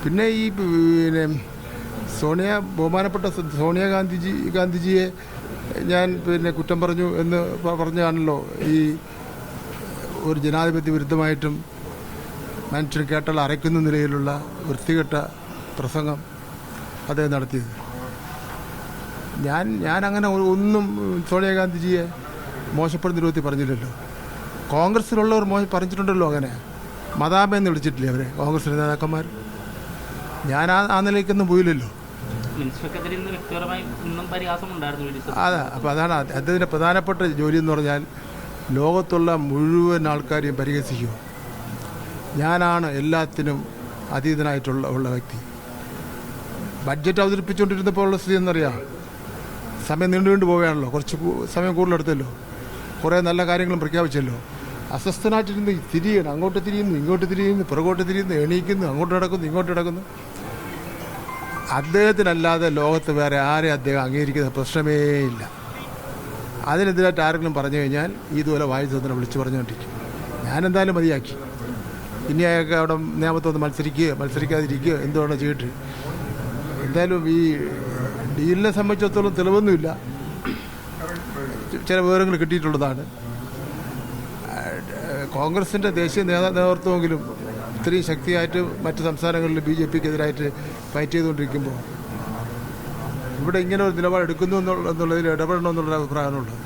പിന്നെ ഈ ബഹുമാനപ്പെട്ട ഗാന്ധിജിയെ ഞാൻ കുറ്റം പറഞ്ഞു എന്ന് പറഞ്ഞാണല്ലോ ഈ ഒരു ജനാധിപത്യ വിരുദ്ധമായിട്ടും മനുഷ്യൻ കേട്ടാൽ അരയ്ക്കുന്ന നിലയിലുള്ള വൃത്തികെട്ട പ്രസംഗം അദ്ദേഹം നടത്തിയത്. ഞാൻ അങ്ങനെ ഒന്നും സോണിയാഗാന്ധിജിയെ മോശപ്പെടുന്ന രൂപത്തിൽ പറഞ്ഞില്ലല്ലോ. കോൺഗ്രസ്സിലുള്ളവർ പറഞ്ഞിട്ടുണ്ടല്ലോ, അങ്ങനെ മതാമെന്ന് വിളിച്ചിട്ടില്ലേ അവരെ കോൺഗ്രസിലെ നേതാക്കന്മാർ. ഞാൻ ആ നിലയ്ക്കൊന്നും പോയില്ലല്ലോ. അതാ അപ്പം അതാണ് അദ്ദേഹത്തിൻ്റെ പ്രധാനപ്പെട്ട ജോലി എന്ന് പറഞ്ഞാൽ ലോകത്തുള്ള മുഴുവൻ ആൾക്കാരെയും പരിഹസിക്കുക. ഞാനാണ് എല്ലാത്തിനും അതീതനായിട്ടുള്ള വ്യക്തി. ബഡ്ജറ്റ് അവതരിപ്പിച്ചുകൊണ്ടിരുന്നപ്പോൾ ഉള്ള സ്ഥിതി എന്നറിയാം, സമയം നീണ്ടു പോവുകയാണല്ലോ, കുറച്ച് സമയം കൂടുതലെടുത്തല്ലോ, കുറേ നല്ല കാര്യങ്ങളും പ്രഖ്യാപിച്ചല്ലോ. അസ്വസ്ഥനായിട്ടിരുന്ന് തിരിയണം, അങ്ങോട്ട് തിരിയുന്നു ഇങ്ങോട്ട് തിരിയുന്നു പുറകോട്ട് തിരിയുന്നു, എണീക്കുന്നു, അങ്ങോട്ട് നടക്കുന്നു ഇങ്ങോട്ട് നടക്കുന്നു. അദ്ദേഹത്തിനല്ലാതെ ലോകത്ത് വേറെ ആരെ അദ്ദേഹം അംഗീകരിക്കുന്ന പ്രശ്നമേ ഇല്ല. അതിനെതിരായിട്ട് ആരെങ്കിലും പറഞ്ഞു കഴിഞ്ഞാൽ ഇതുപോലെ വായി തോന്നുന്ന വിളിച്ചു പറഞ്ഞുകൊണ്ടിരിക്കും. ഞാനെന്തായാലും മതിയാക്കി. ഇനി അയാൾക്ക് അവിടെ നിയമത്തൊന്ന് മത്സരിക്കാതിരിക്കുകയോ എന്തുവേണം ചെയ്തിട്ട്. എന്തായാലും ഈ ഡീലിനെ സംബന്ധിച്ചിടത്തോളം തെളിവൊന്നുമില്ല, ചില വിവരങ്ങൾ കിട്ടിയിട്ടുള്ളതാണ്. കോൺഗ്രസിൻ്റെ ദേശീയ നേതൃത്വമെങ്കിലും ഇത്രയും ശക്തിയായിട്ട് മറ്റ് സംസ്ഥാനങ്ങളിൽ BJPക്കെതിരായിട്ട് ഫൈറ്റ് ചെയ്തുകൊണ്ടിരിക്കുമ്പോൾ ഇവിടെ ഇങ്ങനെ ഒരു നിലപാടെടുക്കുന്നു എന്നുള്ളതിൽ ഇടപെടണമെന്നുള്ള അഭിപ്രായമാണുള്ളത്.